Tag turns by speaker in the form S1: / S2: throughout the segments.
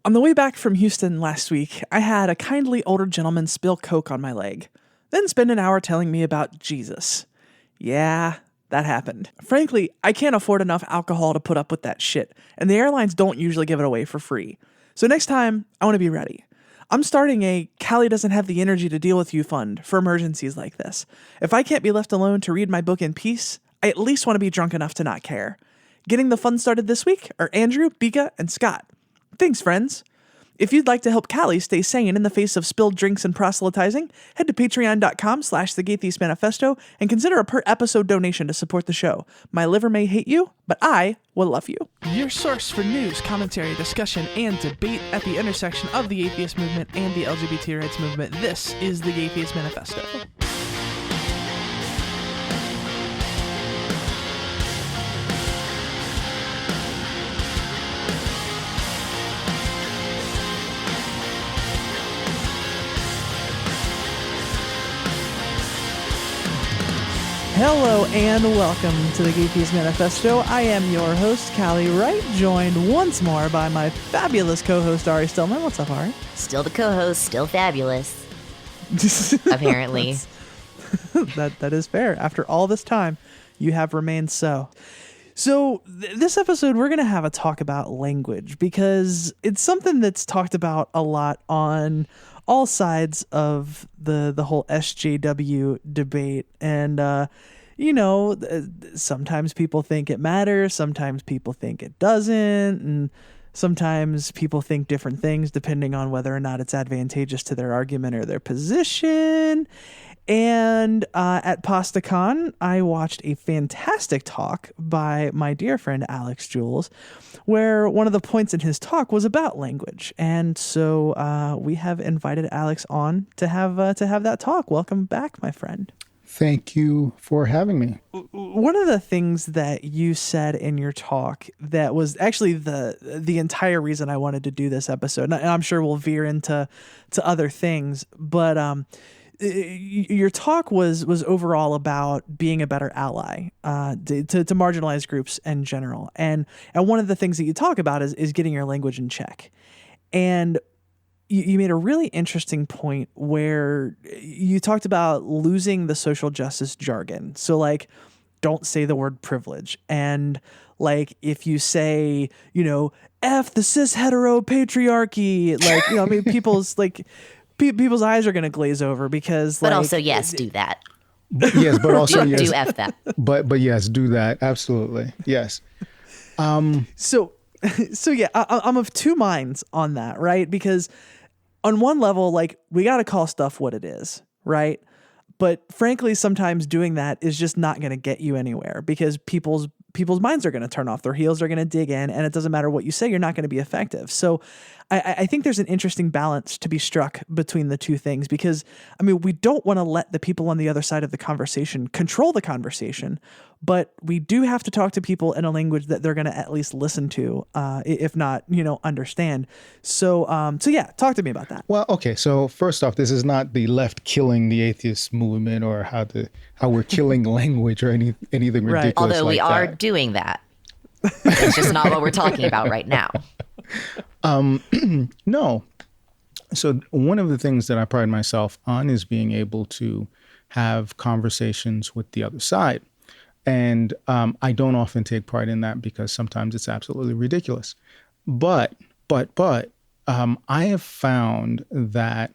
S1: On the way back from Houston last week, I had a kindly older gentleman spill Coke on my leg, then spend an hour telling me about Jesus. Yeah, that happened. Frankly, I can't afford enough alcohol to put up with that shit, and the airlines don't usually give it away for free. So next time, I want to be ready. I'm starting a Callie doesn't have the energy to deal with you fund for emergencies like this. If I can't be left alone to read my book in peace, I at least want to be drunk enough to not care. Getting the fund started this week are Andrew, Bika, and Scott. Thanks, friends. If you'd like to help Callie stay sane in the face of spilled drinks and proselytizing, head to patreon.com/theGaytheist Manifesto and consider a per-episode donation to support the show. My liver may hate you, but I will love you. Your source for news, commentary, discussion, and debate at the intersection of the atheist movement and the LGBT rights movement. This is the Gaytheist Manifesto. Hello and welcome to the Gaytheist Manifesto. I am your host, Callie Wright, joined once more by my fabulous co-host, Ari Stillman. What's up, Ari?
S2: Still the co-host, still fabulous. Apparently.
S1: That is fair. After all this time, you have remained so. So this episode, we're going to have a talk about language because it's something that's talked about a lot on all sides of the whole SJW debate. And, sometimes people think it matters. Sometimes people think it doesn't. And sometimes people think different things depending on whether or not it's advantageous to their argument or their position. And at PastaCon, I watched a fantastic talk by my dear friend Alex Jules, where one of the points in his talk was about language. And so we have invited Alex on to have that talk. Welcome back, my friend.
S3: Thank you for having me.
S1: One of the things that you said in your talk that was actually the entire reason I wanted to do this episode, and I'm sure we'll veer into other things, but your talk was overall about being a better ally to marginalized groups in general. And one of the things that you talk about is getting your language in check. And you made a really interesting point where you talked about losing the social justice jargon. So like, don't say the word privilege. And like, if you say, F the cis hetero patriarchy, like, people's like, people's eyes are going to glaze over because
S2: but also, yes, do that.
S3: Yes, but also, yes.
S2: Do F that.
S3: But yes, do that. Absolutely. Yes.
S1: So yeah, I'm of two minds on that, right? Because on one level, like, we got to call stuff what it is, right? But frankly, sometimes doing that is just not going to get you anywhere because people's minds are going to turn off, their heels are going to dig in, and it doesn't matter what you say, you're not going to be effective. So I think there's an interesting balance to be struck between the two things because, we don't want to let the people on the other side of the conversation control the conversation, but we do have to talk to people in a language that they're going to at least listen to, if not, understand. So yeah, talk to me about that.
S3: Well, okay. So first off, this is not the left killing the atheist movement or how we're killing language or anything ridiculous.
S1: Right.
S2: Although we
S3: like
S2: are
S3: that.
S2: doing that. It's just not what we're talking about right now.
S3: No. So one of the things that I pride myself on is being able to have conversations with the other side. And I don't often take pride in that because sometimes it's absolutely ridiculous. But I have found that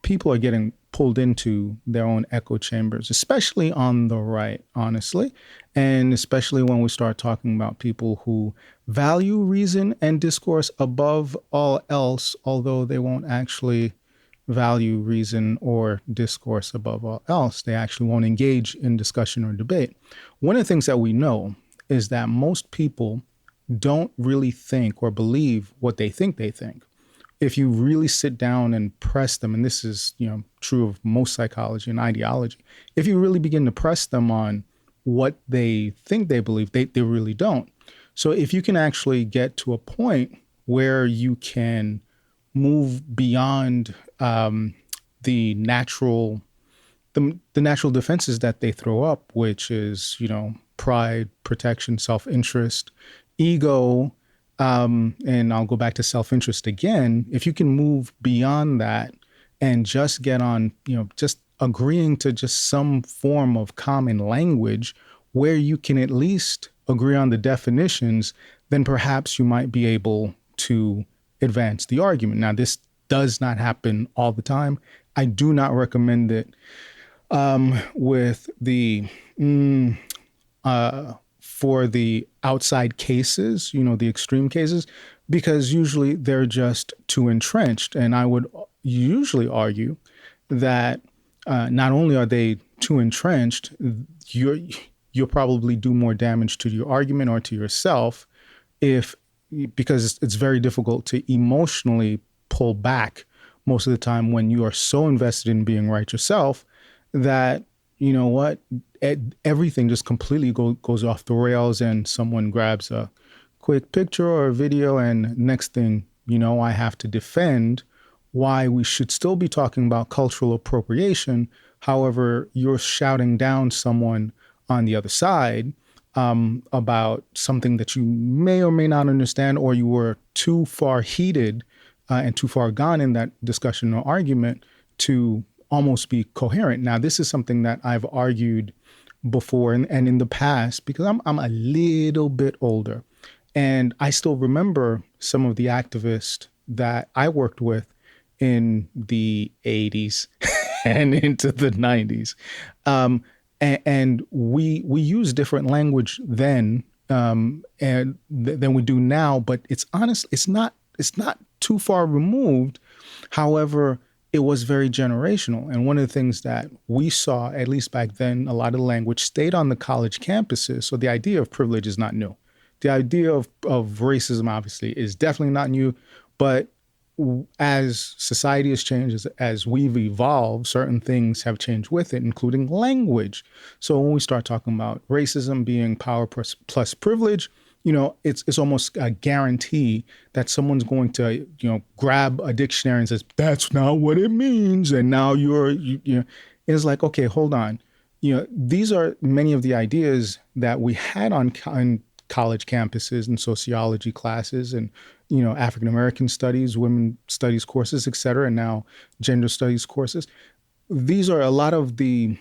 S3: people are getting pulled into their own echo chambers, especially on the right, honestly. And especially when we start talking about people who value reason and discourse above all else, although they won't actually value reason or discourse above all else. They actually won't engage in discussion or debate. One of the things that we know is that most people don't really think or believe what they think they think. If you really sit down and press them, and this is true of most psychology and ideology, if you really begin to press them on what they think they believe, they really don't. So if you can actually get to a point where you can move beyond the natural defenses that they throw up, which is, pride, protection, self-interest, ego, And I'll go back to self-interest again. If you can move beyond that and just get on, just agreeing to just some form of common language where you can at least agree on the definitions, then perhaps you might be able to advance the argument. Now, this does not happen all the time. I do not recommend it with the for the outside cases, the extreme cases, because usually they're just too entrenched. And I would usually argue that not only are they too entrenched, you'll probably do more damage to your argument or to yourself because it's very difficult to emotionally pull back most of the time when you are so invested in being right yourself that, everything just completely goes off the rails and someone grabs a quick picture or a video and next thing I have to defend why we should still be talking about cultural appropriation. However, you're shouting down someone on the other side about something that you may or may not understand, or you were too far heated and too far gone in that discussion or argument to almost be coherent. Now, this is something that I've argued before and in the past because I'm a little bit older. And I still remember some of the activists that I worked with in the 80s and into the 90s. And we use different language then than we do now, but it's not too far removed. However, it was very generational. And one of the things that we saw, at least back then, a lot of the language stayed on the college campuses. So the idea of privilege is not new. The idea of racism, obviously, is definitely not new. But as society has changed, as we've evolved, certain things have changed with it, including language. So when we start talking about racism being power plus privilege, it's almost a guarantee that someone's going to, grab a dictionary and says, that's not what it means. And now it's like, okay, hold on. These are many of the ideas that we had on college campuses and sociology classes and, African-American studies, women studies courses, et cetera, and now gender studies courses. These are a lot of the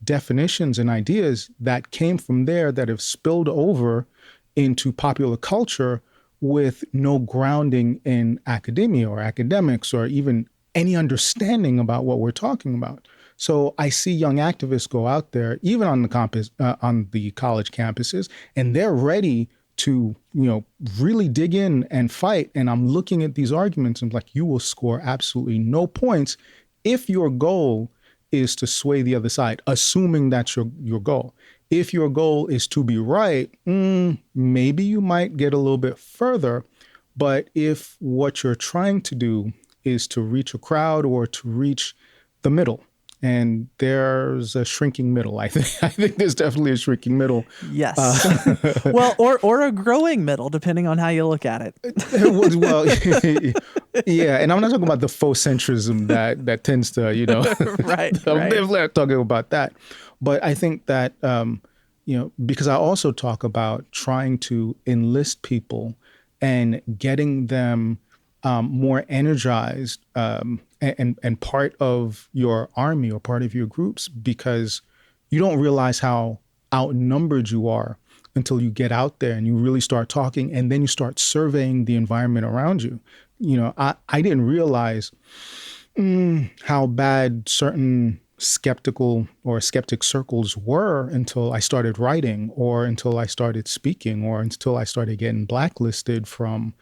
S3: definitions and ideas that came from there that have spilled over into popular culture with no grounding in academia or academics or even any understanding about what we're talking about. So I see young activists go out there, even on the campus, on the college campuses, and they're ready to, really dig in and fight. And I'm looking at these arguments and I'm like, you will score absolutely no points if your goal is to sway the other side, assuming that's your goal. If your goal is to be right, maybe you might get a little bit further. But if what you're trying to do is to reach a crowd or to reach the middle, and there's a shrinking middle. I think there's definitely a shrinking middle.
S1: Yes. Well, or a growing middle, depending on how you look at it.
S3: Well, yeah. And I'm not talking about the faux centrism that tends to,
S1: Right.
S3: I'm definitely not talking about that. But I think that, because I also talk about trying to enlist people and getting them more energized and part of your army or part of your groups, because you don't realize how outnumbered you are until you get out there and you really start talking, and then you start surveying the environment around you. I didn't realize how bad certain skeptic circles were until I started writing, or until I started speaking, or until I started getting blacklisted from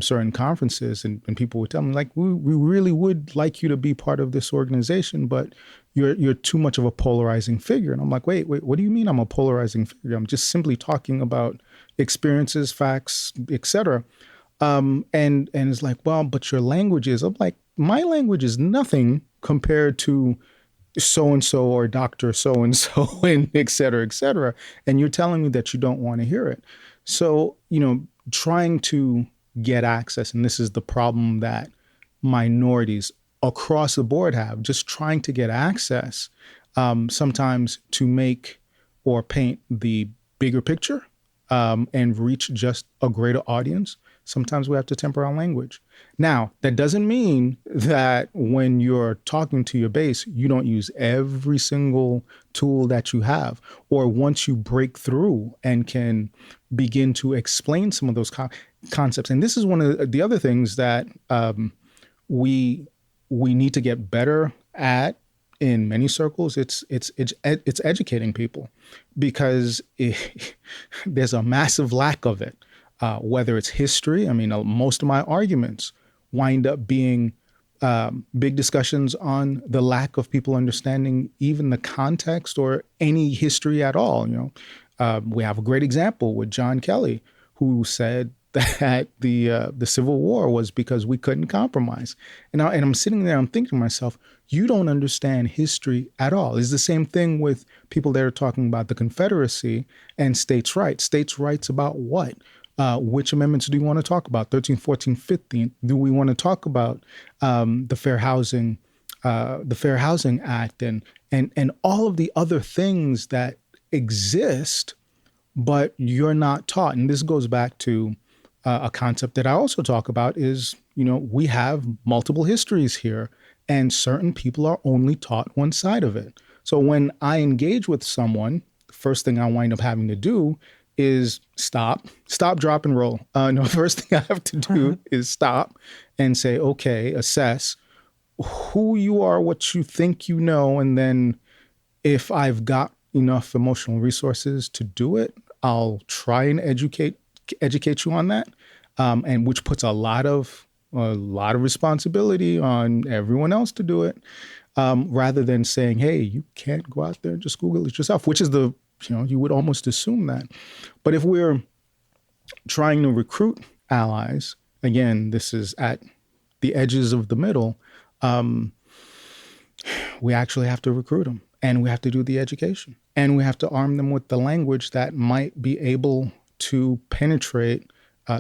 S3: certain conferences, and people would tell me, like, we really would like you to be part of this organization, but you're too much of a polarizing figure. And I'm like, wait, what do you mean I'm a polarizing figure? I'm just simply talking about experiences, facts, etc. And it's like, well, but your language is. I'm like, my language is nothing compared to so-and-so or Dr. so-and-so and et cetera, and you're telling me that you don't want to hear it. So, trying to get access, and this is the problem that minorities across the board have, just trying to get access sometimes to make or paint the bigger picture and reach just a greater audience, sometimes we have to temper our language. Now, that doesn't mean that when you're talking to your base, you don't use every single tool that you have. Or once you break through and can begin to explain some of those concepts. And this is one of the other things that we need to get better at in many circles. It's educating people, because there's a massive lack of it. Whether it's history, I mean, most of my arguments wind up being big discussions on the lack of people understanding even the context or any history at all. We have a great example with John Kelly, who said that the Civil War was because we couldn't compromise. And I'm sitting there, I'm thinking to myself, you don't understand history at all. It's the same thing with people that are talking about the Confederacy and states' rights. States' rights about what? Which amendments do you want to talk about? 13th, 14th, 15th? Do we want to talk about the Fair Housing Act and all of the other things that exist, but you're not taught? And this goes back to a concept that I also talk about is, we have multiple histories here, and certain people are only taught one side of it. So when I engage with someone, the first thing I wind up having to do is stop, drop, and roll. First thing I have to do is stop and say, okay, assess who you are, what you think you know, and then if I've got enough emotional resources to do it, I'll try and educate you on that, and which puts a lot of responsibility on everyone else to do it, rather than saying, hey, you can't go out there and just Google it yourself, which is you would almost assume that. But if we're trying to recruit allies, again, this is at the edges of the middle, we actually have to recruit them, and we have to do the education, and we have to arm them with the language that might be able to penetrate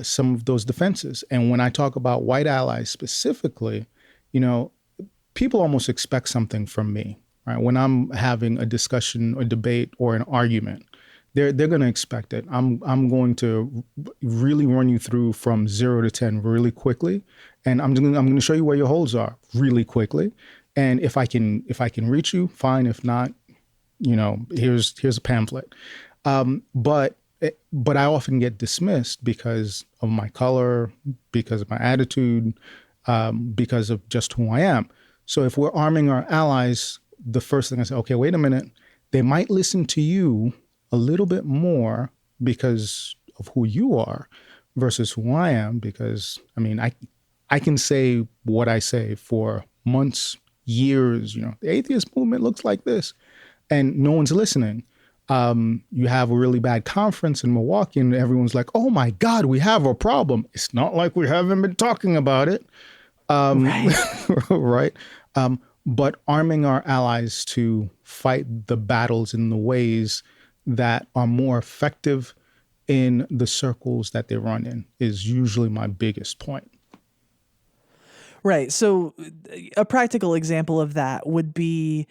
S3: some of those defenses. And when I talk about white allies specifically, people almost expect something from me. Right? When I'm having a discussion or debate or an argument, they're going to expect it. I'm going to really run you through from 0 to 10 really quickly, and I'm going to show you where your holes are really quickly. And if I can reach you, fine. If not, here's a pamphlet. But I often get dismissed because of my color, because of my attitude, because of just who I am. So if we're arming our allies, the first thing I say, okay, wait a minute. They might listen to you a little bit more because of who you are versus who I am, because, I can say what I say for months, years. The atheist movement looks like this, and no one's listening. You have a really bad conference in Milwaukee and everyone's like, oh my God, we have a problem. It's not like we haven't been talking about it. Right. Right. But arming our allies to fight the battles in the ways that are more effective in the circles that they run in is usually my biggest point.
S1: Right. So a practical example of that would be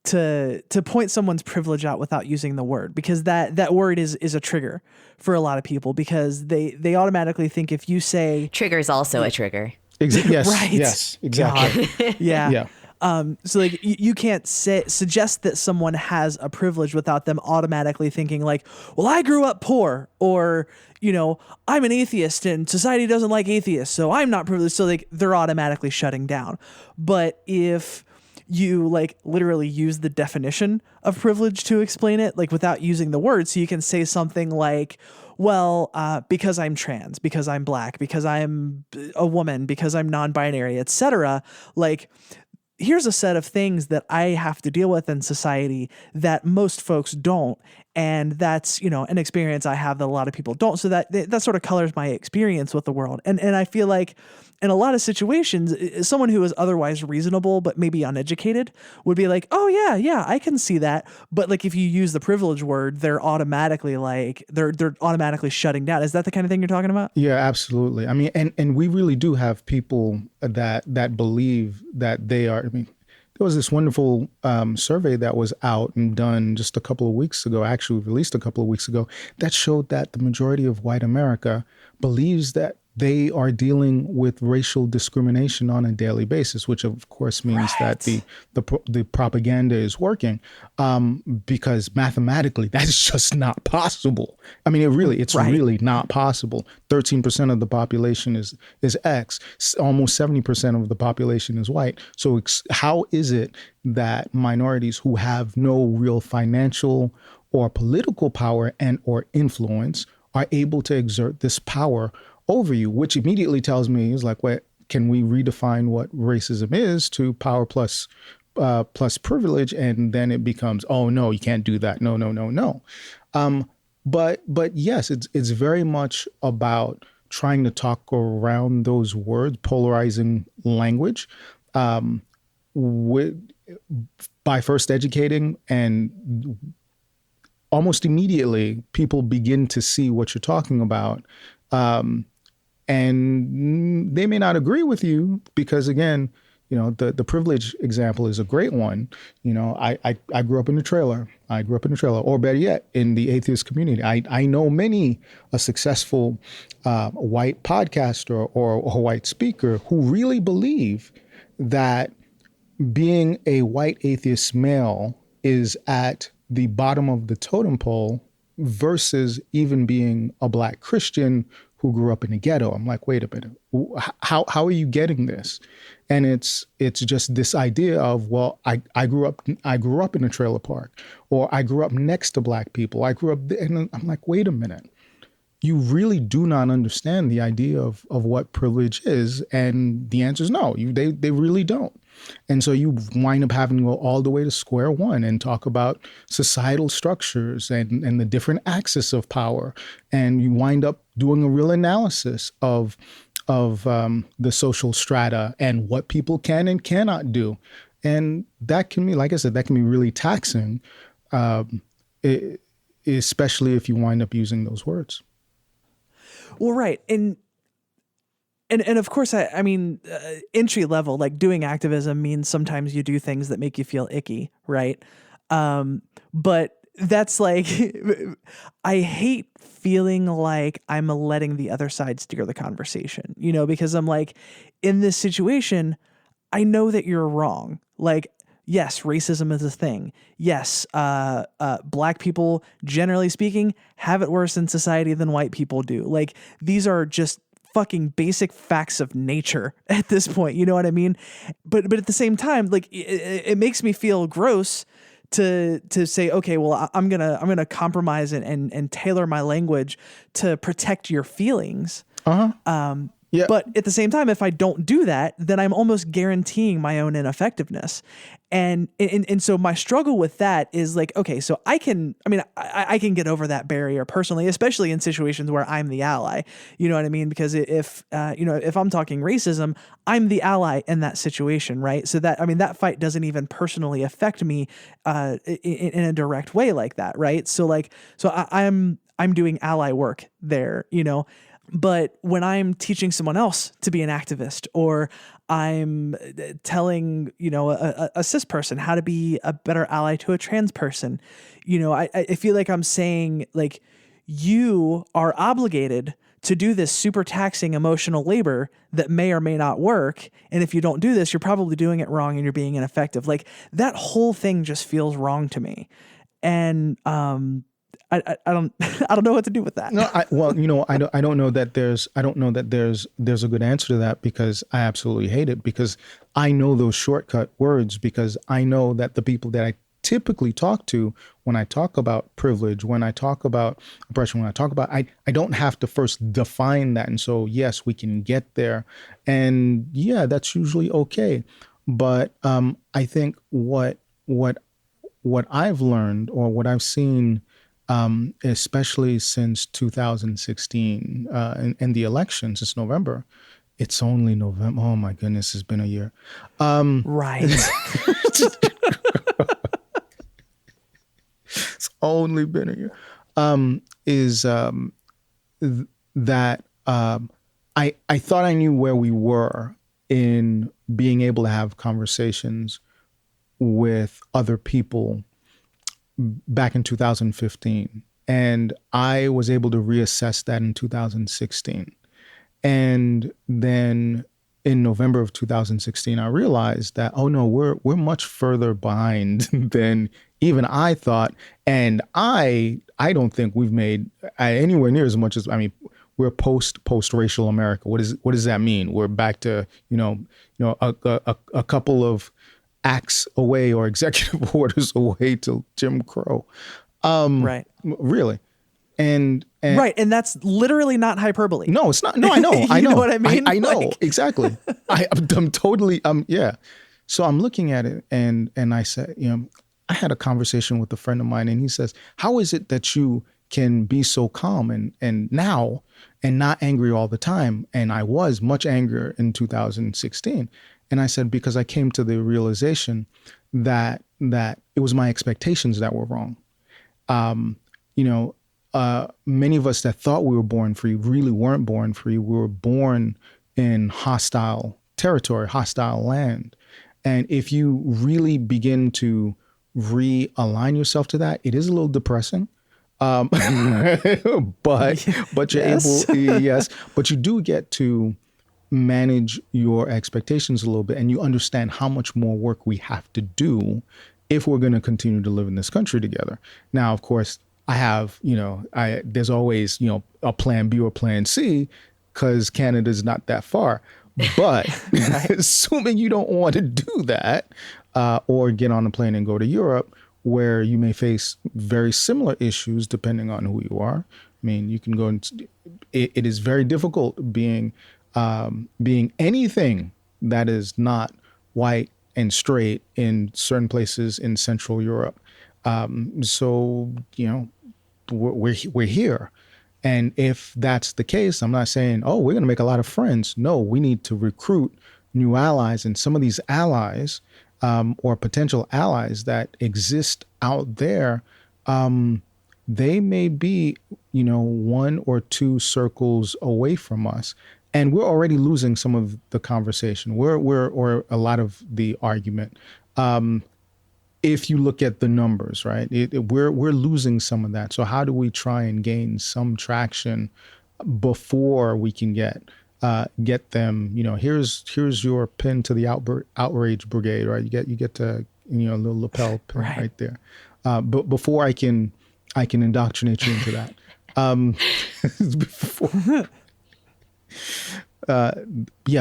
S1: to point someone's privilege out without using the word, because that word is a trigger for a lot of people, because they automatically think if you say
S2: trigger is also a trigger.
S3: Yes.
S1: Right.
S3: Yes. Exactly.
S1: Yeah. So like you can't suggest that someone has a privilege without them automatically thinking like, well, I grew up poor, or, I'm an atheist and society doesn't like atheists, so I'm not privileged. So like they're automatically shutting down. But if you like literally use the definition of privilege to explain it, like without using the word, so you can say something like, well, because I'm trans, because I'm black, because I'm a woman, because I'm non-binary, etc. Like, here's a set of things that I have to deal with in society that most folks don't. And that's, an experience I have that a lot of people don't. So that sort of colors my experience with the world. And I feel like in a lot of situations, someone who is otherwise reasonable but maybe uneducated would be like, oh yeah, I can see that. But like if you use the privilege word, they're automatically like they're automatically shutting down. Is that the kind of thing you're talking about?
S3: Yeah, absolutely. And we really do have people that believe that they are. there was this wonderful survey that was out and done just a couple of weeks ago, actually released a couple of weeks ago, that showed that the majority of white America believes that they are dealing with racial discrimination on a daily basis, which of course means that the propaganda is working, because mathematically that's just not possible. I mean, it's really not possible. 13% of the population is X. Almost 70% of the population is white. So how is it that minorities who have no real financial or political power and or influence are able to exert this power over you, which immediately tells me is like, what can we redefine what racism is to power plus privilege? And then it becomes, oh no, you can't do that. No. But yes, it's very much about trying to talk around those words, polarizing language, by first educating, and almost immediately people begin to see what you're talking about. And they may not agree with you because, again, the privilege example is a great one. I grew up in a trailer. Or better yet, in the atheist community. I know many a successful white podcaster or white speaker who really believe that being a white atheist male is at the bottom of the totem pole versus even being a Black Christian who grew up in a ghetto. I'm like, wait a minute, how are you getting this? And it's just this idea of, well, I grew up in a trailer park, or I grew up next to Black people. I grew up there. And I'm like, wait a minute. You really do not understand the idea of what privilege is. And the answer is no, they really don't. And so you wind up having to go all the way to square one and talk about societal structures and the different axes of power. And you wind up doing a real analysis of the social strata and what people can and cannot do. And that can be, like I said, that can be really taxing, especially if you wind up using those words.
S1: Well, right. And of course, I mean, entry level, like doing activism means sometimes you do things that make you feel icky, right? But that's like, I hate feeling like I'm letting the other side steer the conversation, because I'm like, in this situation, I know that you're wrong. Like, yes, racism is a thing. Yes, Black people, generally speaking, have it worse in society than white people do. Like, these are just fucking basic facts of nature at this point. You know what I mean? But at the same time, like, it makes me feel gross to say, okay, well, I'm gonna compromise and tailor my language to protect your feelings.
S3: Yeah.
S1: But at the same time, if I don't do that, then I'm almost guaranteeing my own ineffectiveness. And so my struggle with that is like, okay, so I can get over that barrier personally, especially in situations where I'm the ally. You know what I mean? Because if I'm talking racism, I'm the ally in that situation, right? So that fight doesn't even personally affect me in a direct way like that, right? So I'm doing ally work there, But when I'm teaching someone else to be an activist, or I'm telling, a cis person how to be a better ally to a trans person, I feel like I'm saying, like, you are obligated to do this super taxing emotional labor that may or may not work. And if you don't do this, you're probably doing it wrong and you're being ineffective. Like, that whole thing just feels wrong to me. And, I don't know what to do with that.
S3: No, I don't know that there's a good answer to that, because I absolutely hate it, because I know those shortcut words, because I know that the people that I typically talk to when I talk about privilege, when I talk about oppression, when I talk about, I don't have to first define that. And so, yes, we can get there, and yeah, that's usually okay. But I think what I've learned, or what I've seen, especially since 2016 and the election, since November. It's only November. Oh my goodness, it's been a year.
S1: Right.
S3: It's only been a year. That I thought I knew where we were in being able to have conversations with other people back in 2015. And I was able to reassess that in 2016. And then in November of 2016, I realized that, oh no, we're much further behind than even I thought. And I don't think we've made anywhere near as much as, I mean, we're post-racial America. What does that mean? We're back to, a couple of acts away or executive orders away till Jim Crow.
S1: Right.
S3: Really. And
S1: right. And that's literally not hyperbole.
S3: No, it's not. No, I know. I know.
S1: You know what I mean?
S3: I know. Exactly. I'm totally, yeah. So I'm looking at it and I said, I had a conversation with a friend of mine and he says, how is it that you can be so calm and now and not angry all the time? And I was much angrier in 2016. And I said, because I came to the realization that it was my expectations that were wrong. Many of us that thought we were born free really weren't born free. We were born in hostile territory, hostile land. And if you really begin to realign yourself to that, it is a little depressing. But you're
S1: Yes.
S3: able, yes, but you do get to manage your expectations a little bit, and you understand how much more work we have to do if we're going to continue to live in this country together. Now, of course, I have, there's always, a plan B or plan C because Canada's not that far. But assuming you don't want to do that or get on a plane and go to Europe, where you may face very similar issues depending on who you are. I mean, you can go and it is very difficult being anything that is not white and straight in certain places in Central Europe. So, we're here. And if that's the case, I'm not saying, oh, we're going to make a lot of friends. No, we need to recruit new allies. And some of these allies or potential allies that exist out there, they may be, one or two circles away from us. And we're already losing some of the conversation. Or a lot of the argument. If you look at the numbers, right, we're losing some of that. So how do we try and gain some traction before we can get them? Here's your pin to the outrage brigade, right? You get to a little lapel pin right there. But before I can indoctrinate you into that.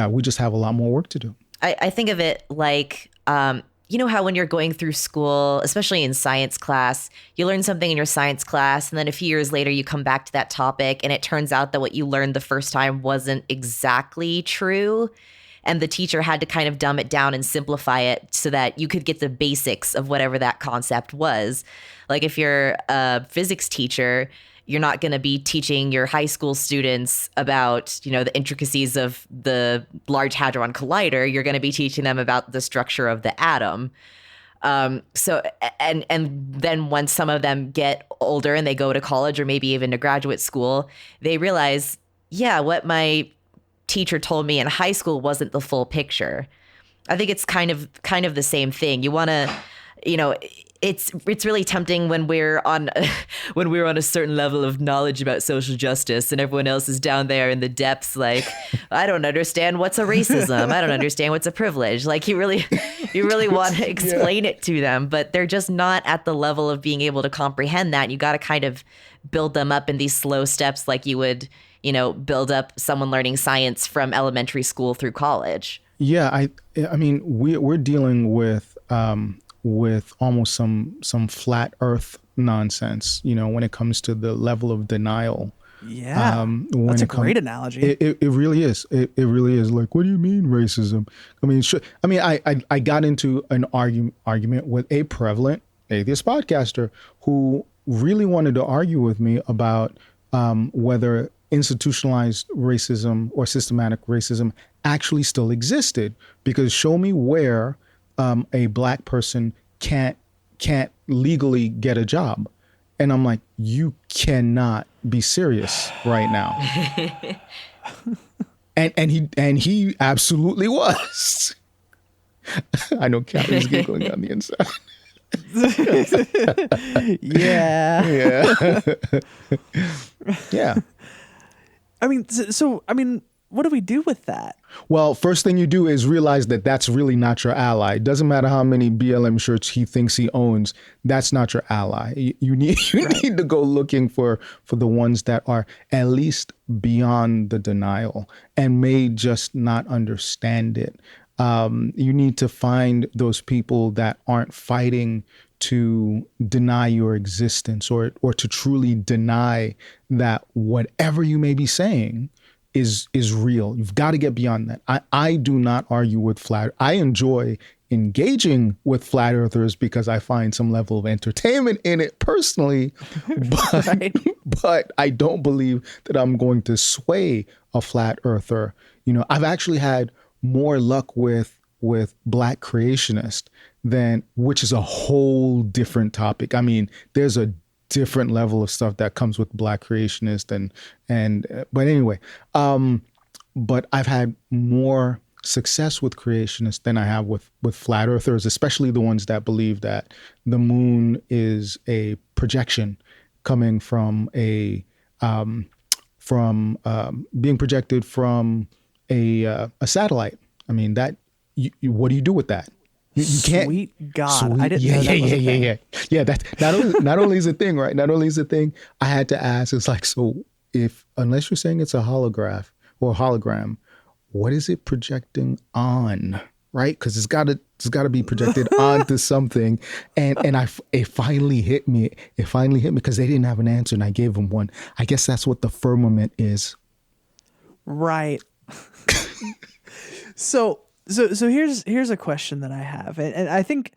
S3: We just have a lot more work to do.
S2: I think of it like, you know how when you're going through school, especially in science class, you learn something in your science class, and then a few years later you come back to that topic, and it turns out that what you learned the first time wasn't exactly true. And the teacher had to kind of dumb it down and simplify it so that you could get the basics of whatever that concept was. Like if you're a physics teacher, you're not going to be teaching your high school students about, the intricacies of the Large Hadron Collider. You're going to be teaching them about the structure of the atom. So then once some of them get older and they go to college or maybe even to graduate school, they realize, what my teacher told me in high school wasn't the full picture. I think it's kind of the same thing. You want to, it's really tempting when we're on a certain level of knowledge about social justice and everyone else is down there in the depths like, I don't understand what's a racism. I don't understand what's a privilege. Like you really want to explain it to them, but they're just not at the level of being able to comprehend that. You got to kind of build them up in these slow steps like you would, build up someone learning science from elementary school through college.
S3: Yeah, I mean, we're dealing with almost some flat Earth nonsense, when it comes to the level of denial.
S1: Yeah, that's a great analogy.
S3: It really is. It really is. Like, what do you mean racism? I mean, I got into an argument with a prevalent atheist podcaster who really wanted to argue with me about whether institutionalized racism or systematic racism actually still existed. Because show me where a black person can't legally get a job. And I'm like, you cannot be serious right now. and he absolutely was. I know Callie's giggling on the inside.
S1: Yeah.
S3: Yeah. Yeah.
S1: I mean, what do we do with that?
S3: Well, first thing you do is realize that that's really not your ally. It doesn't matter how many BLM shirts he thinks he owns. That's not your ally. You need to go looking for the ones that are at least beyond the denial and may just not understand it. You need to find those people that aren't fighting to deny your existence or to truly deny that whatever you may be saying is real. You've got to get beyond that. I do not argue with flat. I enjoy engaging with flat earthers because I find some level of entertainment in it personally, but,
S1: Right.
S3: but I don't believe that I'm going to sway a flat earther. You know, I've actually had more luck with Black creationists than, which is a whole different topic. I mean, there's a different level of stuff that comes with Black creationists but anyway, but I've had more success with creationists than I have with flat earthers, especially the ones that believe that the moon is a projection coming from being projected from a satellite. I mean, that what do you do with that? You can't.
S1: Sweet God,
S3: Sweet,
S1: I didn't know that was a thing.
S3: yeah. That not only is a thing, right? Not only is a thing. I had to ask. It's like, so if unless you're saying it's a holograph or a hologram, what is it projecting on? Right? Because it's got to be projected onto something. And it finally hit me. It finally hit me because they didn't have an answer, and I gave them one. I guess that's what the firmament is.
S1: Right. So here's a question that I have, and I think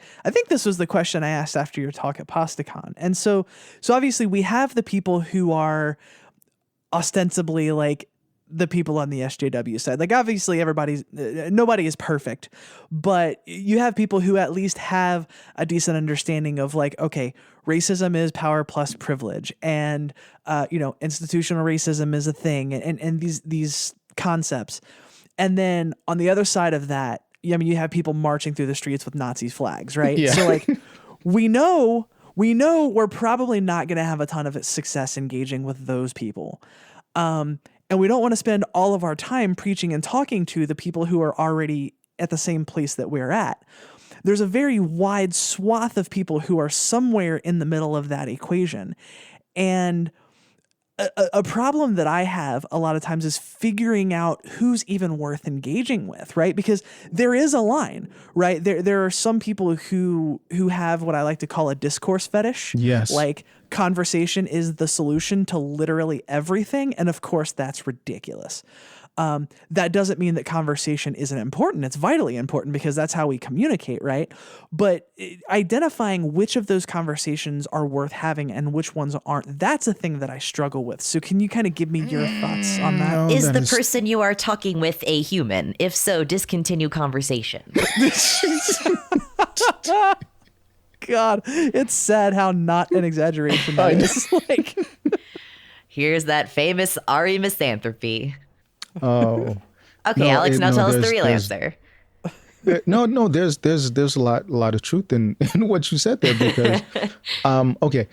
S1: this was the question I asked after your talk at PastaCon. And so obviously we have the people who are ostensibly like the people on the SJW side. Like obviously nobody is perfect, but you have people who at least have a decent understanding of like, okay, racism is power plus privilege, and institutional racism is a thing, and these concepts. And then on the other side of that, I mean, you have people marching through the streets with Nazi flags, right?
S3: Yeah.
S1: So like, we know we're probably not going to have a ton of success engaging with those people. And we don't want to spend all of our time preaching and talking to the people who are already at the same place that we're at. There's a very wide swath of people who are somewhere in the middle of that equation. And a problem that I have a lot of times is figuring out who's even worth engaging with, right? Because there is a line, right? There are some people who have what I like to call a discourse fetish.
S3: Yes.
S1: Like conversation is the solution to literally everything. And of course, that's ridiculous. That doesn't mean that conversation isn't important. It's vitally important because that's how we communicate, right? But identifying which of those conversations are worth having and which ones aren't, that's a thing that I struggle with. So can you kind of give me your thoughts on that?
S3: No,
S2: Is
S3: that
S2: the
S3: is-
S2: person you are talking with a human? If so, discontinue conversation.
S1: God, it's sad how not an exaggeration that is. Like,
S2: Here's that famous Ari misanthropy.
S3: Oh.
S2: Okay,
S3: No,
S2: Alex, now tell us the
S3: there's-
S2: real
S3: there's-
S2: answer.
S3: No, there's a lot of truth in what you said there because, okay,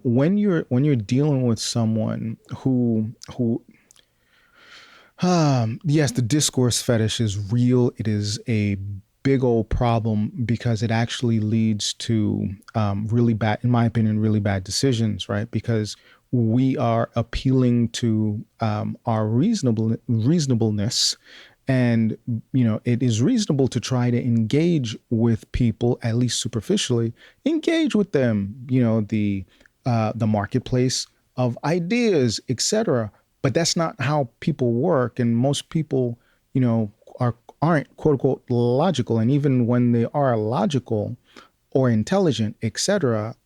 S3: when you're dealing with someone who yes, the discourse fetish is real. It is a big old problem because it actually leads to really bad, in my opinion, really bad decisions, right? Because we are appealing to our reasonableness. And, it is reasonable to try to engage with people, at least superficially, engage with them, the marketplace of ideas, etc. But that's not how people work. And most people, aren't quote unquote logical. And even when they are logical or intelligent, etc.,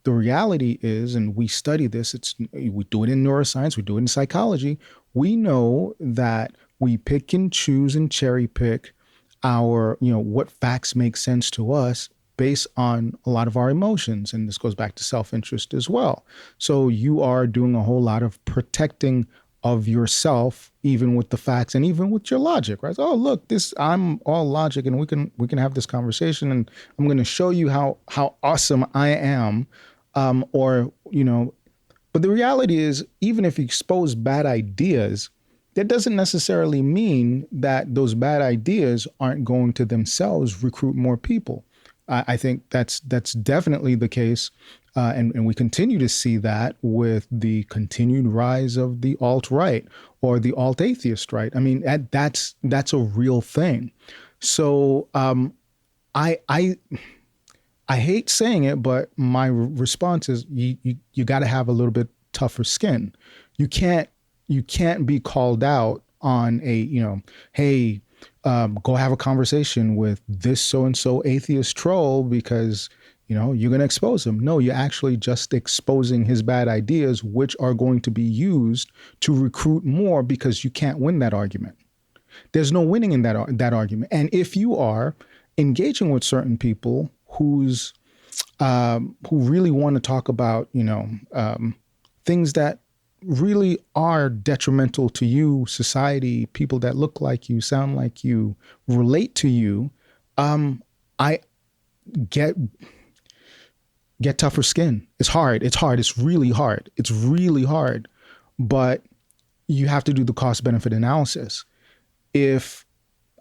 S3: the reality is, and we study this, we do it in neuroscience, we do it in psychology. We know that we pick and choose and cherry pick our, what facts make sense to us based on a lot of our emotions. And this goes back to self-interest as well. So you are doing a whole lot of protecting of yourself, even with the facts and even with your logic, right? So, oh, look, I'm all logic, and we can have this conversation, and I'm going to show you how awesome I am, or But the reality is, even if you expose bad ideas, that doesn't necessarily mean that those bad ideas aren't going to themselves recruit more people. I think that's definitely the case. And we continue to see that with the continued rise of the alt-right or the alt-atheist right. I mean, that's a real thing. So I hate saying it, but my response is you got to have a little bit tougher skin. You can't be called out on hey, go have a conversation with this so-and-so atheist troll because, you're going to expose him. No, you're actually just exposing his bad ideas, which are going to be used to recruit more because you can't win that argument. There's no winning in that argument. And if you are engaging with certain people who really want to talk about, things that really are detrimental to you, society, people that look like you, sound like you, relate to you, I get tougher skin. It's hard. It's really hard. It's really hard. But you have to do the cost benefit analysis. If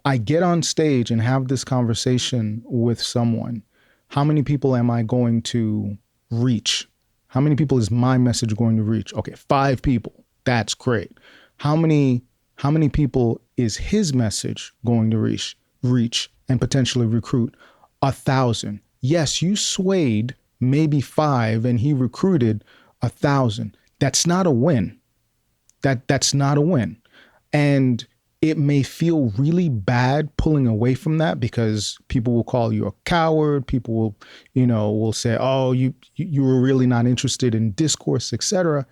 S3: I get on stage and have this conversation with someone, how many people am I going to reach? How many people is my message going to reach? Okay, 5 people. That's great. How many people is his message going to reach and potentially recruit? 1,000. Yes, you swayed maybe 5 and he recruited 1,000. That's not a win. That's not a win. And it may feel really bad pulling away from that because people will call you a coward. People will say, oh, you were really not interested in discourse, etc.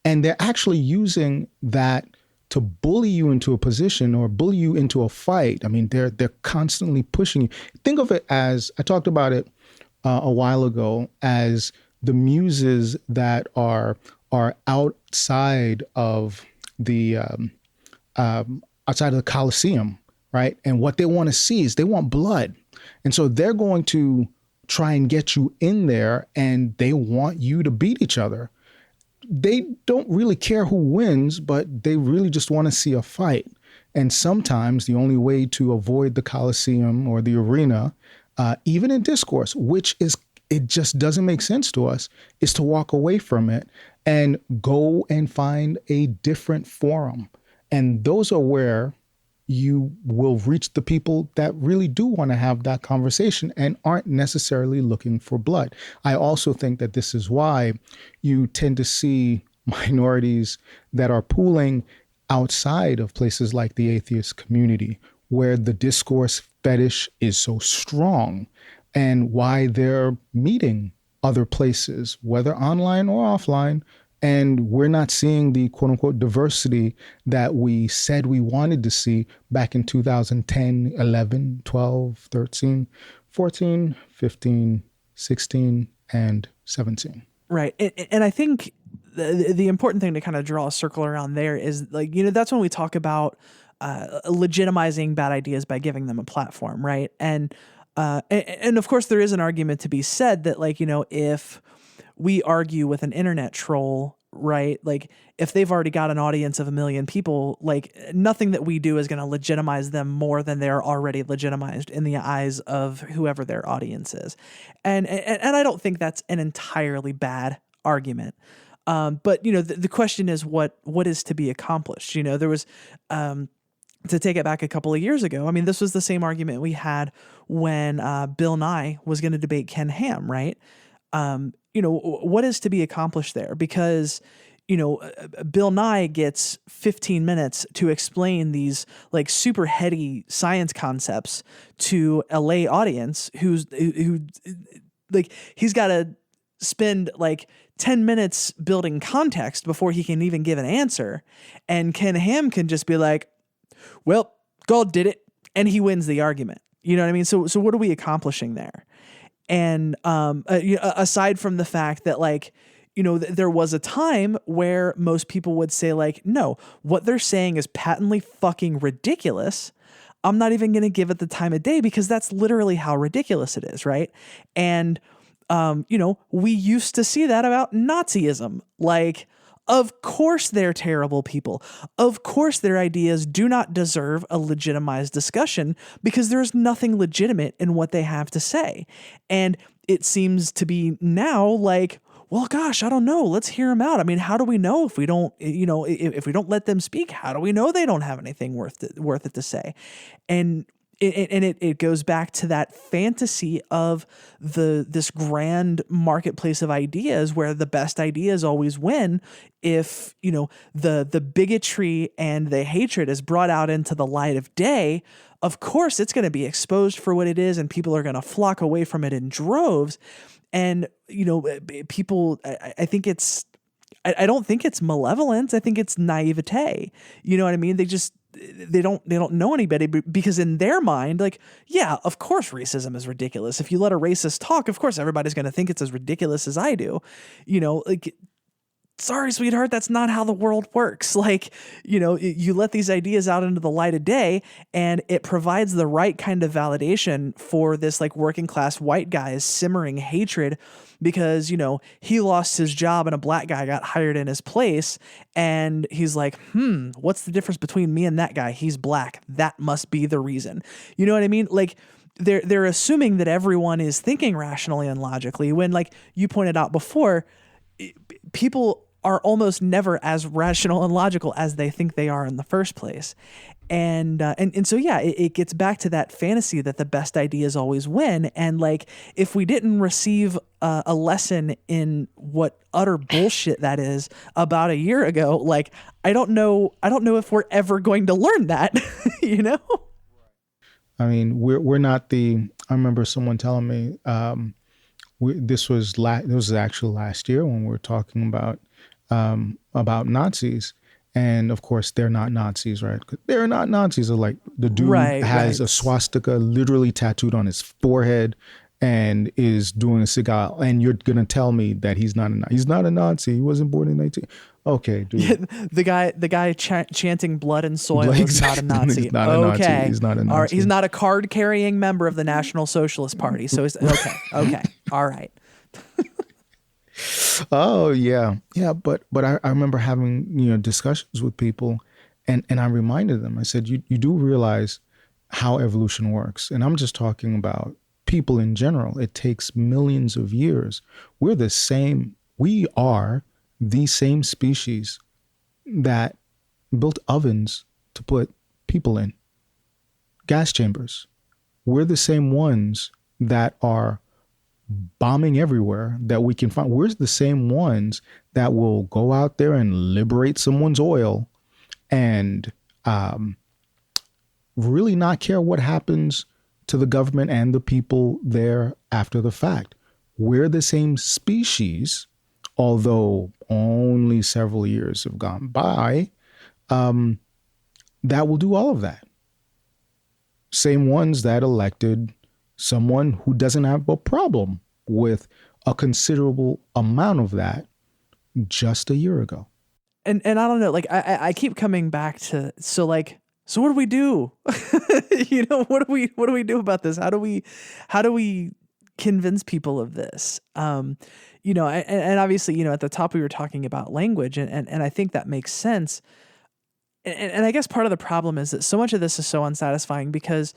S3: And they're actually using that to bully you into a position or bully you into a fight. I mean, they're constantly pushing you. Think of it as, I talked about it a while ago, as the muses that are outside of the Colosseum, right? And what they want to see is they want blood. And so they're going to try and get you in there and they want you to beat each other. They don't really care who wins, but they really just want to see a fight. And sometimes the only way to avoid the Colosseum or the arena, even in discourse, it just doesn't make sense to us, is to walk away from it and go and find a different forum. And those are where you will reach the people that really do want to have that conversation and aren't necessarily looking for blood. I also think that this is why you tend to see minorities that are pooling outside of places like the atheist community, where the discourse fetish is so strong, and why they're meeting other places, whether online or offline. And we're not seeing the quote unquote diversity that we said we wanted to see back in 2010, 11, 12, 13, 14, 15, 16, and 17.
S1: Right. And I think the important thing to kind of draw a circle around there is that's when we talk about legitimizing bad ideas by giving them a platform. Right. And of course, there is an argument to be said that if we argue with an internet troll, right? Like if they've already got an audience of 1 million people, nothing that we do is going to legitimize them more than they're already legitimized in the eyes of whoever their audience is. And I don't think that's an entirely bad argument. But the question is what is to be accomplished? There was, to take it back a couple of years ago, I mean, this was the same argument we had when Bill Nye was going to debate Ken Ham, right? What is to be accomplished there? Because, Bill Nye gets 15 minutes to explain these super heady science concepts to a lay audience who he's got to spend 10 minutes building context before he can even give an answer. And Ken Ham can just be like, well, God did it. And he wins the argument. You know what I mean? So what are we accomplishing there? And aside from the fact that there was a time where most people would say like, no, what they're saying is patently fucking ridiculous. I'm not even going to give it the time of day because that's literally how ridiculous it is. Right. And, we used to see that about Nazism. Like, of course they're terrible people. Of course their ideas do not deserve a legitimized discussion because there's nothing legitimate in what they have to say. And it seems to be now like, well, gosh, I don't know. Let's hear them out. I mean, how do we know if we don't, if we don't let them speak, how do we know they don't have anything worth it to say? And it goes back to that fantasy of this grand marketplace of ideas where the best ideas always win. If, the bigotry and the hatred is brought out into the light of day, of course it's going to be exposed for what it is and people are going to flock away from it in droves. And, people, I think I don't think it's malevolence. I think it's naivete. You know what I mean? They don't know anybody because in their mind, like, yeah, of course racism is ridiculous. If you let a racist talk, of course everybody's going to think it's as ridiculous as I do. Like, sorry, sweetheart, that's not how the world works. Like, you let these ideas out into the light of day and it provides the right kind of validation for this like working class white guy's simmering hatred because, he lost his job and a black guy got hired in his place. And he's like, what's the difference between me and that guy? He's black. That must be the reason. You know what I mean? Like, they're assuming that everyone is thinking rationally and logically when, like you pointed out before, people are almost never as rational and logical as they think they are in the first place. And so, yeah, it gets back to that fantasy that the best ideas always win. And like, if we didn't receive a lesson in what utter bullshit that is about a year ago, like, I don't know if we're ever going to learn that,
S3: I mean, we're not I remember someone telling me, this was actually last year when we were talking about Nazis, and of course they're not Nazis, right? They're not Nazis. Like the dude has a swastika literally tattooed on his forehead and is doing a cigar, and you're gonna tell me that he's not a Nazi. He wasn't born in 19. Okay, dude. Yeah,
S1: the guy chanting blood and soil is not a Nazi.
S3: He's not a Nazi. He's not a Nazi.
S1: All right. He's not a card carrying member of the National Socialist Party. So he's okay. Okay. All right.
S3: Oh yeah. But I remember having discussions with people, and I reminded them. I said, you do realize how evolution works, and I'm just talking about people in general. It takes millions of years. We are the same species that built ovens to put people in, gas chambers. We're the same ones that are bombing everywhere that we can find. We're the same ones that will go out there and liberate someone's oil and really not care what happens to the government and the people there after the fact. We're the same species, although only several years have gone by, that will do all of that. Same ones that elected someone who doesn't have a problem with a considerable amount of that just a year ago.
S1: And I don't know, like I keep coming back to, so what do we do? What do we do about this? How do we convince people of this? And obviously, at the top we were talking about language, and I think that makes sense. And I guess part of the problem is that so much of this is so unsatisfying because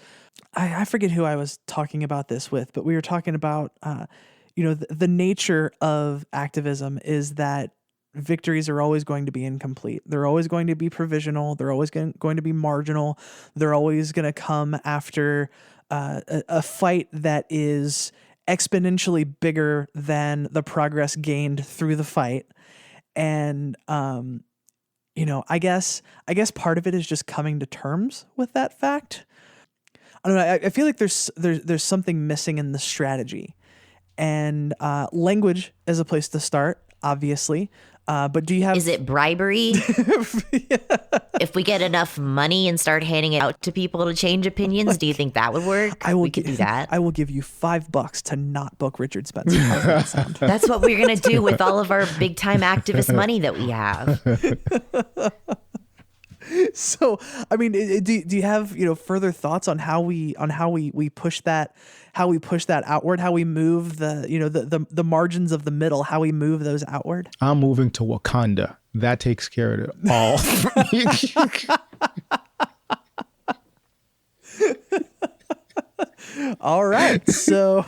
S1: I forget who I was talking about this with, but we were talking about, the nature of activism is that victories are always going to be incomplete. They're always going to be provisional. They're always going to be marginal. They're always going to come after a fight that is exponentially bigger than the progress gained through the fight. And, I guess part of it is just coming to terms with that fact. I don't know. I feel like there's something missing in the strategy, and language is a place to start, obviously. But do you have?
S2: Is it bribery? If we get enough money and start handing it out to people to change opinions, do you think that would work? We could do that.
S1: I will give you $5 to not book Richard Spencer. How's that sound?
S2: That's what we're gonna do with all of our big time activist money that we have.
S1: So, I mean, do you have further thoughts on how we push that, outward, how we move the margins of the middle, how we move those outward?
S3: I'm moving to Wakanda. That takes care of it all.
S1: All right, so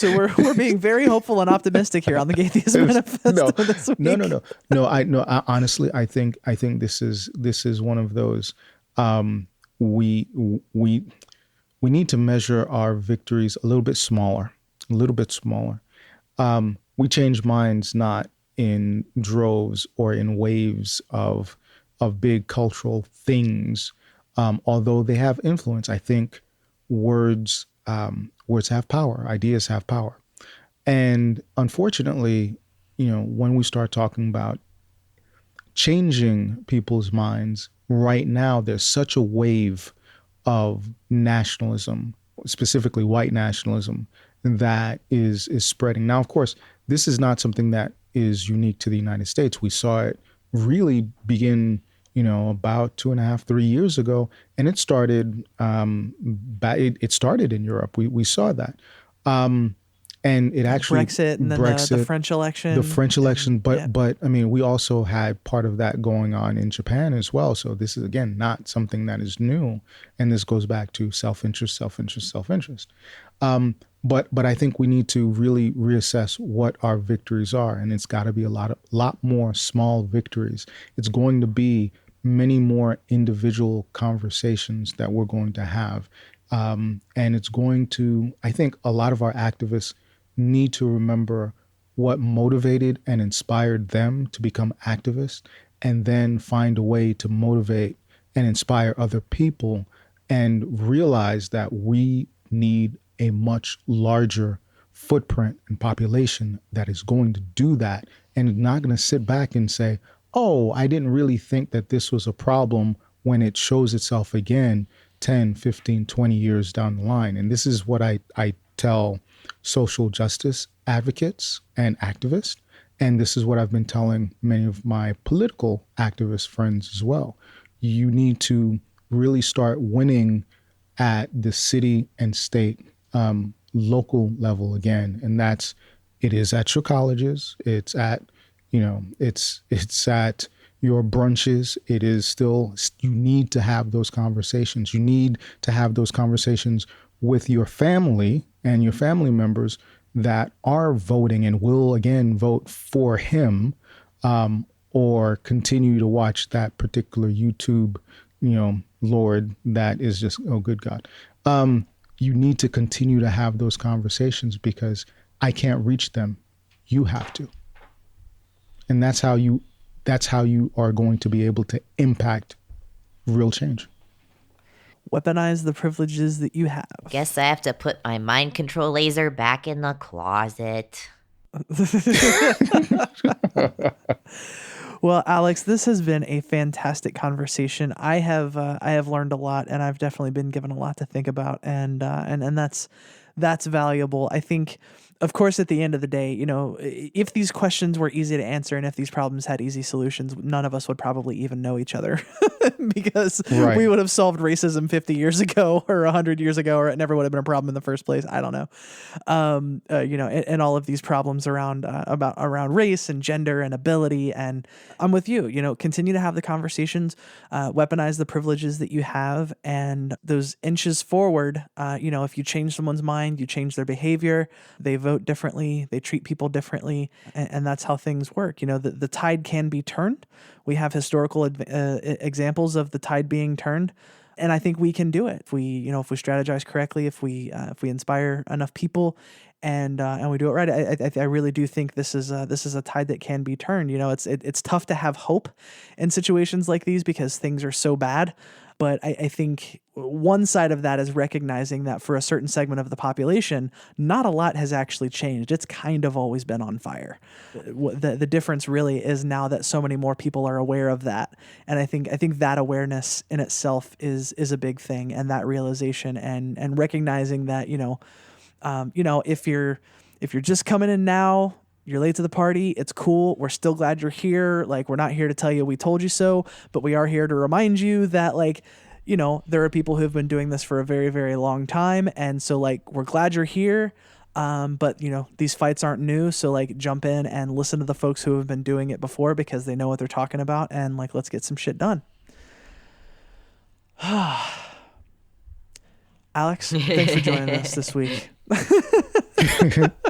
S1: we're being very hopeful and optimistic here on the Gaytheist Manifesto this week.
S3: No. Honestly, I think this is one of those. We need to measure our victories a little bit smaller. We change minds not in droves or in waves of big cultural things, although they have influence. I think words have power, ideas have power. And unfortunately, when we start talking about changing people's minds, right now there's such a wave of nationalism, specifically white nationalism, that is spreading. Now, of course, this is not something that is unique to the United States. We saw it really begin about 2.5, 3 years ago, and it started. It started in Europe. We saw that, and it actually
S1: Brexit and then the French election.
S3: The French election, but I mean, we also had part of that going on in Japan as well. So this is again not something that is new, and this goes back to self-interest. But I think we need to really reassess what our victories are, and it's got to be a lot more small victories. It's going to be many more individual conversations that we're going to have, and it's going to. I think a lot of our activists need to remember what motivated and inspired them to become activists, and then find a way to motivate and inspire other people, and realize that we need a much larger footprint and population that is going to do that, and not going to sit back and say, oh, I didn't really think that this was a problem, when it shows itself again 10, 15, 20 years down the line. And this is what I tell social justice advocates and activists. And this is what I've been telling many of my political activist friends as well. You need to really start winning at the city and state local level again. And it is at your colleges. It's at, it's at your brunches. It is still, you need to have those conversations. You need to have those conversations with your family and your family members that are voting and will again vote for him, or continue to watch that particular YouTube, Lord, that is just, oh, good God. You need to continue to have those conversations, because I can't reach them. You have to. And that's how you are going to be able to impact real change.
S1: Weaponize the privileges that you have.
S2: Guess I have to put my mind control laser back in the closet.
S1: Well, Alex, this has been a fantastic conversation. I have learned a lot, and I've definitely been given a lot to think about, and that's valuable. I think, of course, at the end of the day, if these questions were easy to answer and if these problems had easy solutions, none of us would probably even know each other because we would have solved racism 50 years ago or 100 years ago, or it never would have been a problem in the first place. I don't know. And all of these problems around race and gender and ability. And I'm with you, continue to have the conversations, weaponize the privileges that you have, and those inches forward, if you change someone's mind, you change their behavior, they vote differently, they treat people differently, and that's how things work. The tide can be turned. We have historical examples of the tide being turned, and I think we can do it if we strategize correctly, if we inspire enough people, and we do it right. I really do think this is a tide that can be turned. It's tough to have hope in situations like these because things are so bad. But I think one side of that is recognizing that for a certain segment of the population, not a lot has actually changed. It's kind of always been on fire. The difference really is now that so many more people are aware of that. And I think that awareness in itself is a big thing, and that realization and recognizing that, if you're just coming in now, you're late to the party, it's cool. We're still glad you're here. Like, we're not here to tell you we told you so, but we are here to remind you that, like, there are people who've been doing this for a very, very long time. And so, like, we're glad you're here. But these fights aren't new. So, like, jump in and listen to the folks who have been doing it before, because they know what they're talking about. And, like, let's get some shit done. Alex, thanks for joining us this week.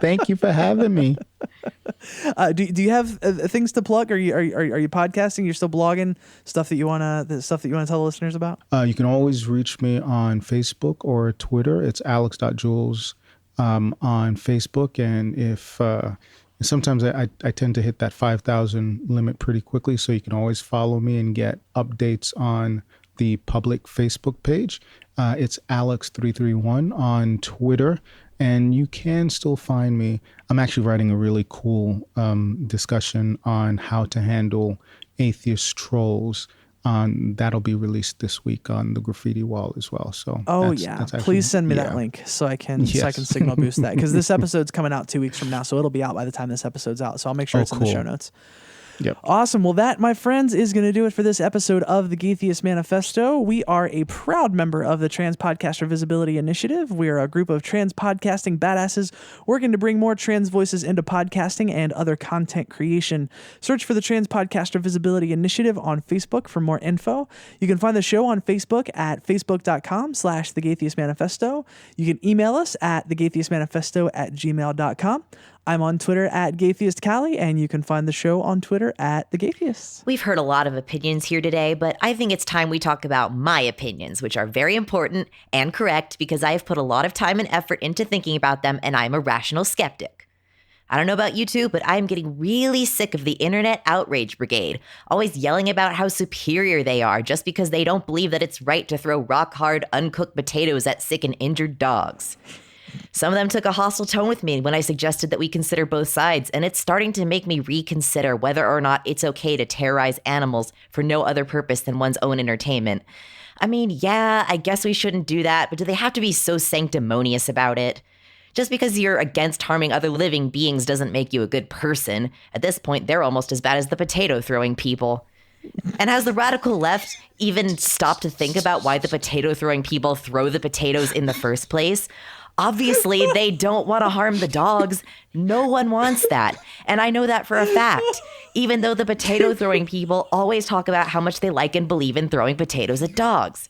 S3: Thank you for having me.
S1: Do you have things to plug? Are you podcasting? You're still blogging stuff that you wanna tell the listeners about?
S3: You can always reach me on Facebook or Twitter. It's alex.jules on Facebook, and if sometimes I tend to hit that 5,000 limit pretty quickly, so you can always follow me and get updates on the public Facebook page. It's Alex331 on Twitter. And you can still find me. I'm actually writing a really cool discussion on how to handle atheist trolls. That'll be released this week on the Graffiti Wall as well. So
S1: that's actually, please send me that link so I can signal boost that, because this episode's coming out 2 weeks from now, so it'll be out by the time this episode's out. So I'll make sure it's in the show notes.
S3: Yep.
S1: Awesome. Well, that, my friends, is going to do it for this episode of the Gatheist Manifesto. We are a proud member of the Trans Podcaster Visibility Initiative. We are a group of trans podcasting badasses working to bring more trans voices into podcasting and other content creation. Search for the Trans Podcaster Visibility Initiative on Facebook for more info. You can find the show on Facebook at facebook.com/The Gatheist Manifesto. You can email us at thegatheistmanifesto@gmail.com. I'm on Twitter at GatheistCali, and you can find the show on Twitter at The Gatheists.
S2: We've heard a lot of opinions here today, but I think it's time we talk about my opinions, which are very important and correct because I have put a lot of time and effort into thinking about them, and I'm a rational skeptic. I don't know about you two, but I'm getting really sick of the internet outrage brigade, always yelling about how superior they are just because they don't believe that it's right to throw rock-hard, uncooked potatoes at sick and injured dogs. Some of them took a hostile tone with me when I suggested that we consider both sides, and it's starting to make me reconsider whether or not it's okay to terrorize animals for no other purpose than one's own entertainment. I mean, yeah, I guess we shouldn't do that, but do they have to be so sanctimonious about it? Just because you're against harming other living beings doesn't make you a good person. At this point, they're almost as bad as the potato-throwing people. And has the radical left even stopped to think about why the potato-throwing people throw the potatoes in the first place? Obviously, they don't want to harm the dogs. No one wants that. And I know that for a fact, even though the potato-throwing people always talk about how much they like and believe in throwing potatoes at dogs.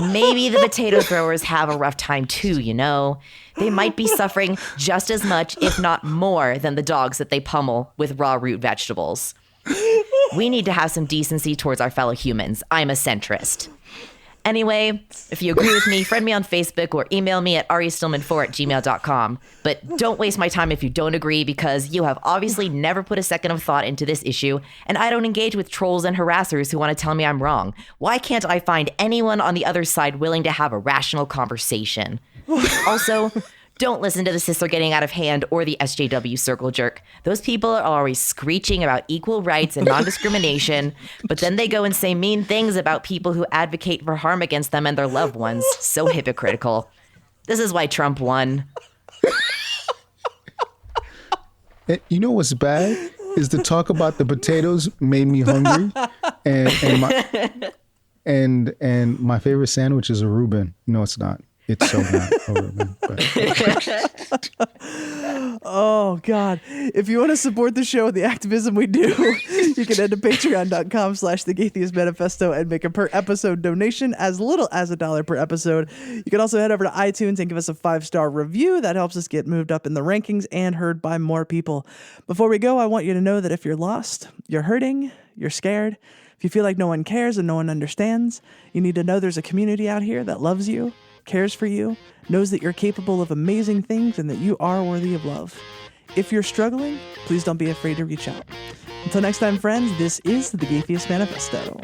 S2: Maybe the potato throwers have a rough time too, you know? They might be suffering just as much, if not more, than the dogs that they pummel with raw root vegetables. We need to have some decency towards our fellow humans. I'm a centrist. Anyway, if you agree with me, friend me on Facebook or email me at aristillman4@gmail.com. But don't waste my time if you don't agree, because you have obviously never put a second of thought into this issue, and I don't engage with trolls and harassers who want to tell me I'm wrong. Why can't I find anyone on the other side willing to have a rational conversation? Also, don't listen to the Cis are getting out of hand or the SJW circle jerk. Those people are always screeching about equal rights and non-discrimination, but then they go and say mean things about people who advocate for harm against them and their loved ones. So hypocritical. This is why Trump won.
S3: You know what's bad is the talk about the potatoes made me hungry, and my favorite sandwich is a Reuben. No, it's not. It's so not a Reuben.
S1: Oh, God. If you want to support the show and the activism we do, you can head to patreon.com/The Gatheist Manifesto and make a per episode donation as little as $1 per episode. You can also head over to iTunes and give us a 5-star review. That helps us get moved up in the rankings and heard by more people. Before we go, I want you to know that if you're lost, you're hurting, you're scared, if you feel like no one cares and no one understands, you need to know there's a community out here that loves you, cares for you, knows that you're capable of amazing things and that you are worthy of love. If you're struggling, please don't be afraid to reach out. Until next time, friends, this is the Gatheist Manifesto.